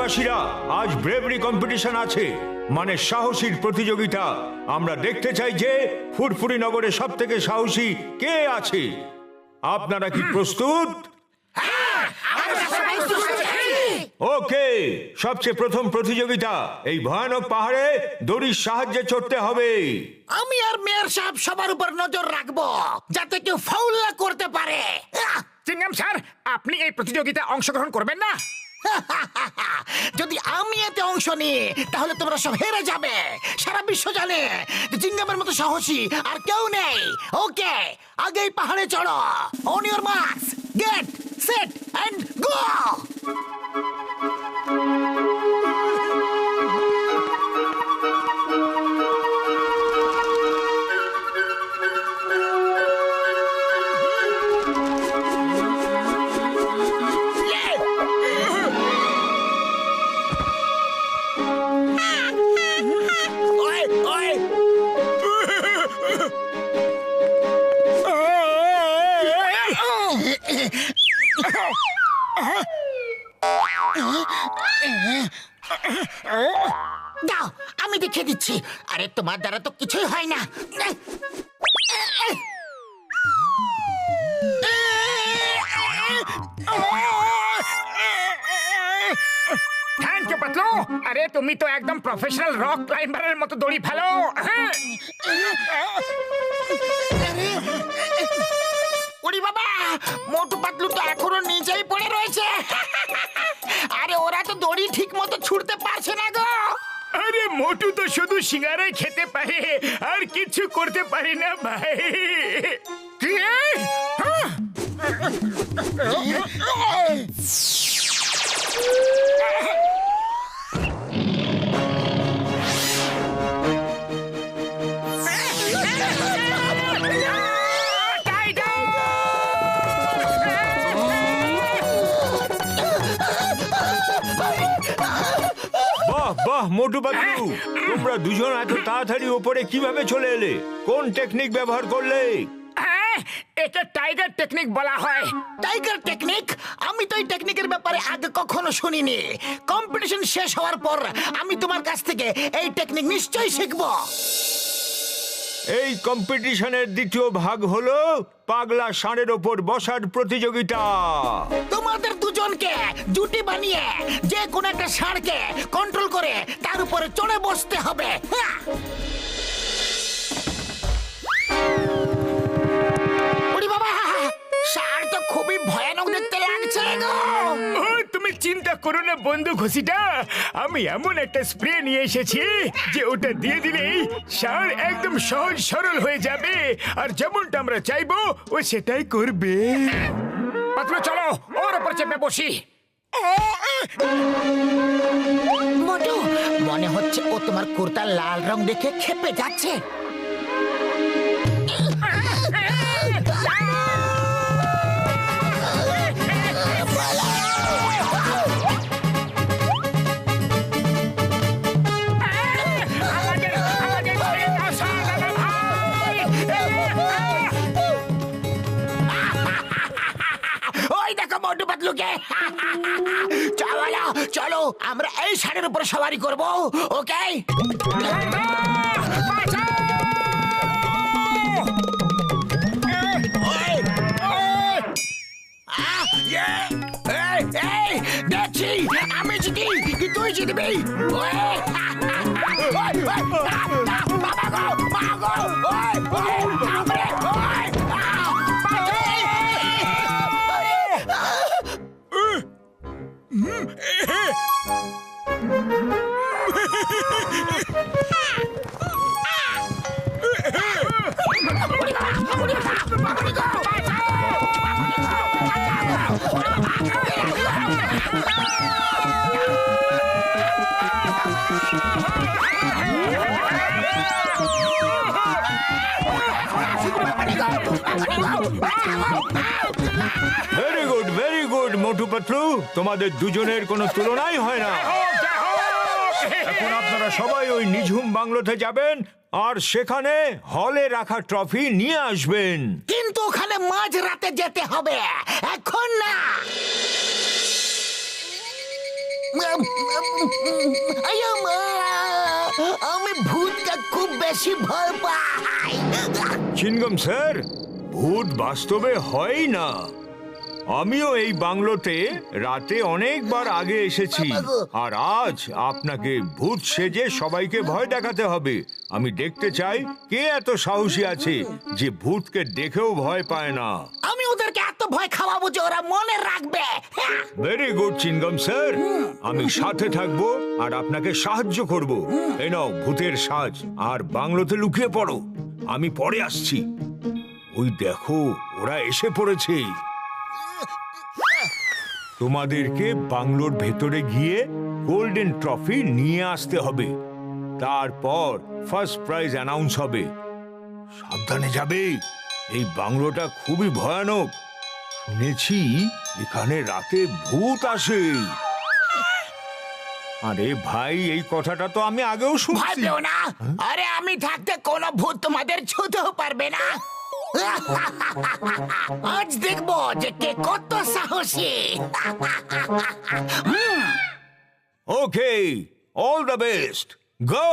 গ্রামবাসীরা, আজ bravery competition আছে, মানে সাহসীর প্রতিযোগিতা। আমরা দেখতে চাই যে ফুরফুরি নগরে সব থেকে সাহসী কে আছে। আপনারা কি প্রস্তুত? ওকে, সবচেয়ে প্রথম প্রতিযোগিতা, এই ভয়ানক পাহাড়ে দড়ির সাহায্যে চড়তে হবে। আমি আর মেয়র সাহেব সবার উপর নজর রাখবো যাতে কেউ ফাউল না করতে পারে। চিংগাম স্যার, আপনি এই প্রতিযোগিতায় অংশগ্রহণ করবেন না? যদি আমি এতে অংশ নিই তাহলে তোমরা সব হেরে যাবে। সারা বিশ্ব জানে যে চিংগামের মতো সাহসী আর কেউ নেই। ওকে, আগেই পাহাড়ে চড়ো। On your marks, get set and go. দাও, আমি দেখিয়ে দিচ্ছি। আরে তোমার দ্বারা তো কিছুই হয় না। Thank you Patlu. আরে তুমি তো একদম প্রফেশনাল রক ক্লাইম্বারের মতো দড়ি ফেলো। ওরে বাবা, মোটু পাতলু তো এখনো নিচেই পড়ে রয়েছে। আরে ওরা তো দড়ি ঠিক মতো ছুটতে পারছে না গো। আরে মোটু তো শুধু সিঙ্গারাই খেতে পারে, আর কিছু করতে পারি না ভাই। কি? বাহ মোটু পাতলু, তোমরা দুজন এত তাড়াতাড়ি উপরে কিভাবে চলে এলে? কোন টেকনিক ব্যবহার করলে? এটা টাইগার টেকনিক বলা হয়। Tiger technique? আমি তো এই টেকনিকের ব্যাপারে আগে কখনো শুনিনি। কম্পিটিশন শেষ হওয়ার পর আমি তোমার কাছ থেকে এই টেকনিক নিশ্চয়ই শিখবো। এই কম্পিটিশনের দ্বিতীয় ভাগ হলো পাগলা ষাঁড়ের ওপর বসার প্রতিযোগিতা। তোমাদের দুজনকে জুটি বানিয়ে যে কোনো একটা ষাঁড়কে কন্ট্রোল করে তার উপরে চড়ে বসতে হবে। ওরে বাবা, ষাঁড় তো খুবই ভয়ানক দেখতে লাগছে গো। তুমি চিন্তা করো না বন্ধু ঘষিটা, আমি এমন একটা স্প্রে নিয়ে এসেছি যে ওটা দিয়ে দিলেই ষাঁড় একদম সহজ সরল হয়ে যাবে, আর যেমনটা আমরা চাইবো ও সেটাই করবে। পাতলু চলো ওর উপর চেপে বসি। মোটু, মনে হচ্ছে ও তোমার কুর্তার লাল রং দেখে খেপে যাচ্ছে। মোটু পাতলুকে চলো চলো, আমরা এই ষাঁড়ের উপর সওয়ারি করব। ওকে, দেখছি আমি জিতি কি তুই জিতবি। ভেরি গুড মোটু পাতলু, তোমাদের দুজনের কোনো তুলনাই হয় না। এখন আপনারা সবাই ওই নিঝুম বাংলোতে যাবেন আর সেখানে হলে রাখা ট্রফি নিয়ে আসবেন। কিন্তু ওখানে মাঝ রাতে যেতে হবে, এখন না। আয়া মা, আমি ভূতকে খুব বেশি ভয় পাই। চিনগম স্যার, ভূত বাস্তবে হয় না। আমিও এই বাংলোতে রাতে অনেকবার আগে এসেছি, আর আজ আপনাকে ভূত সেজে সবাইকে ভয় দেখাতে হবে। আমি দেখতে চাই কে এত সাহসী আছে যে ভূতকে দেখেও ভয় পায় না। আমি ওদেরকে এত ভয় খাওয়াবো যে ওরা মনে রাখবে। ভেরি গুড চিনগম স্যার, আমি সাথে থাকবো আর আপনাকে সাহায্য করব। এই নাও ভূতের সাজ, আর বাংলোতে লুকিয়ে পড়ো। আমি পরে আসছি। ওই দেখো, ওরা এসে পড়েছে। তোমাদেরকে বাংলোর ভেতরে গিয়ে গোল্ডেন ট্রফি নিয়ে আসতে হবে। তারপর ফার্স্ট প্রাইজ অ্যানাউন্স হবে। সাবধানে যাবে, এই বাংলোটা খুবই ভয়ানক। শুনেছি এখানে রাতে ভূত আসে। আরে ভাই, এই কথাটা তো আমি আগেও ভয় শুনছি। পেও না, আরে আমি থাকতে কোনো ভূত তোমাদের ছুতেও পারবে না। আজ দেখবো যে কে কত সাহসী। ওকে, অল দ্য বেস্ট, গো।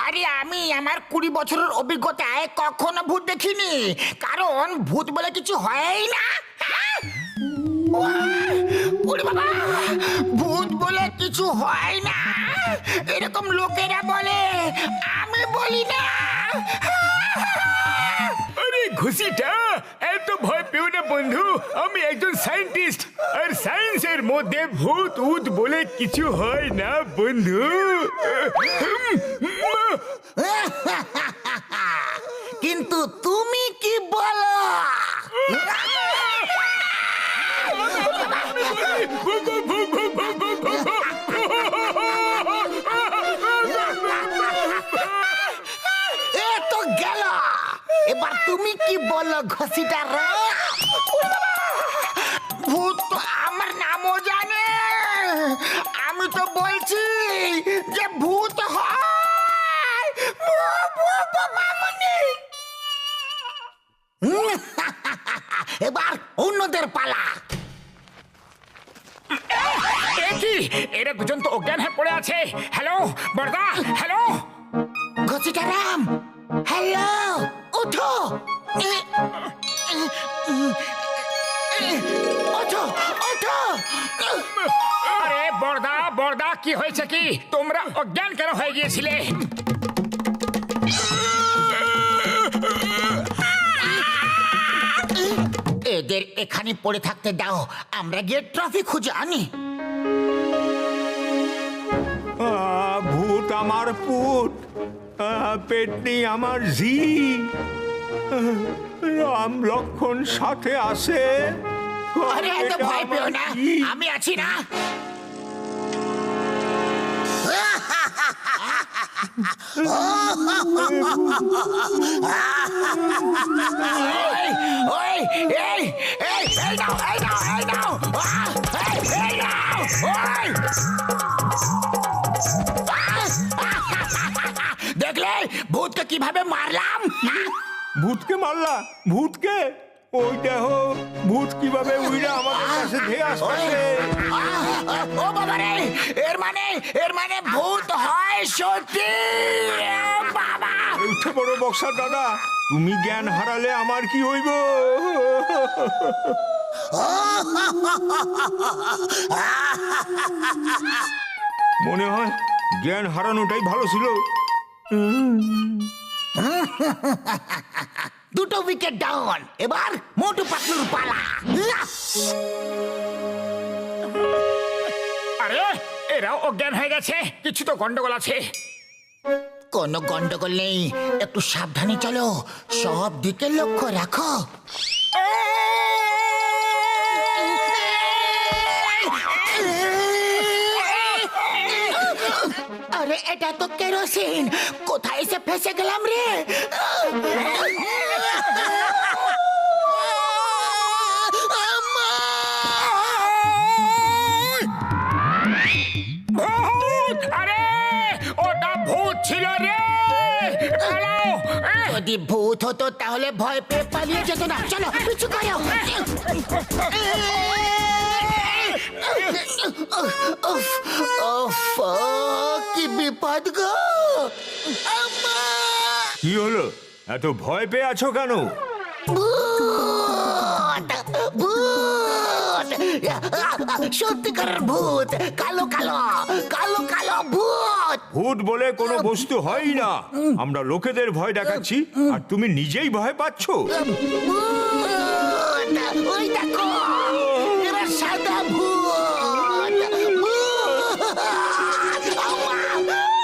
আরে আমি আমার 20 বছরের অভিজ্ঞতায় কখনো ভূত দেখিনি, কারণ ভূত বলে কিছু হয়ই না। ওরে বাবা, ভূত বলে কিছু হয় না এরকম লোকেরা বলে, আমি বলি না। আরে ঘুষিটা, এত ভয় পেও না বন্ধু। আমি একজন সায়েন্টিস্ট, আর সায়েন্সের মধ্যে ভূত উত বলে কিছু হয় না বন্ধু। কিন্তু তুমি কি বলো? এ তো গেল, এবার তুমি কি বলো ঘষিটা রে? ভূত তো আমার নামও জানে। আমি তো বলছি যে ভূত হয়। এবার অন্যদের পালা। এ কি, এরা দুজন তো অজ্ঞান হয়ে পড়ে আছে। হ্যালো বড়দা, হ্যালো। ঘসিটারাম, হ্যালো, ওঠো। ওঠো, ওঠো। আরে বড়দা, বড়দা, কি হয়েছে কি? তোমরা অজ্ঞান কেন হয়ে গিয়েছিলে? এদের এখানে পড়ে থাকতে দাও, আমরা গিয়ে ট্রফি খুঁজে আনি। ভূত আমার পুত, পেটনি আমার ঝি, রাম লক্ষণ সাথে আসে। আরে এত ভয় পেও না, আমি আছি না। ওই, এই, এই, এই নাও, এই নাও, এই নাও। এই নাও, ওই। দেখলে ভূতকে কিভাবে মারলাম? ভূতকে মারলা? ভূতকে? ওই দেখো, ভূত কিভাবে উইরা আমাদের কাছে ধেয়ে আসছে। ও বাবা রে, এর মানে ভূত হয় সত্যি। বাবা, উঠে বড় বক্সার দাদা, তুমি জ্ঞান হারালে আমার কি হইব? মনে হয় জ্ঞান হারানোটাই ভালো ছিল। দুটো উইকেট ডাউন, এবার মোটু পাতলুর পালা। আরে এরাও অজ্ঞান হয়ে গেছে, কিছু তো গন্ডগোল আছে। কোনো গন্ডগোল নেই, একটু সাবধানে চলো, সব দিকে লক্ষ্য রাখো। আরে এটা তো কেরোসিন, কোথায় এসে ফেসে গেলাম রে? ভূত! আরে যদি ভূত হতো তাহলে ভয় পেয়ে পালিয়ে যেত না। চলো পিছু করো। উফ, উফ, কি বিপদ গো! আম্মা! কি হলো, এত ভয় পেয়ে আছো কেন? ভূত! ভূত! সত্যিকারের ভূত! কালো কালো কালো কালো ভূত! ভূত বলে কোনো বস্তু হয়ই না। আমরা লোকেদের ভয় দেখাচ্ছি আর তুমি নিজেই ভয় পাচ্ছ। ভূত! ওই দেখো, এরা সাদা ভূত! ভূত!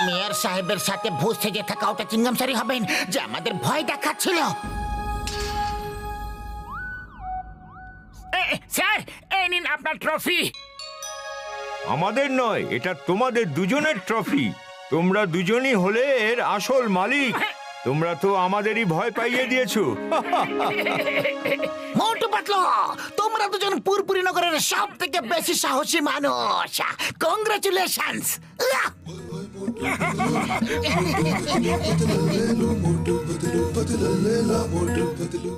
মেয়র সাহেবের সাথে ভূত সেজে থাকা ওটা চিংগাম সারি হবেন যে আমাদের ভয় দেখাচ্ছিল। স্যার, এই নিন আপনার ট্রফি। আমাদের নয়, এটা তোমাদের দুজনের ট্রফি। তোমরা দুজনই হলে এর আসল মালিক। তোমরা তো আমাদেরই ভয় পাইয়ে দিয়েছো। মোটু পাতলু, তোমরা দুজন পুরপুরি নগরের সব থেকে বেশি সাহসী মানুষ। কংগ্রাচুলেশনস। मोटू पतलू पतलू पतलू मोटू पतलू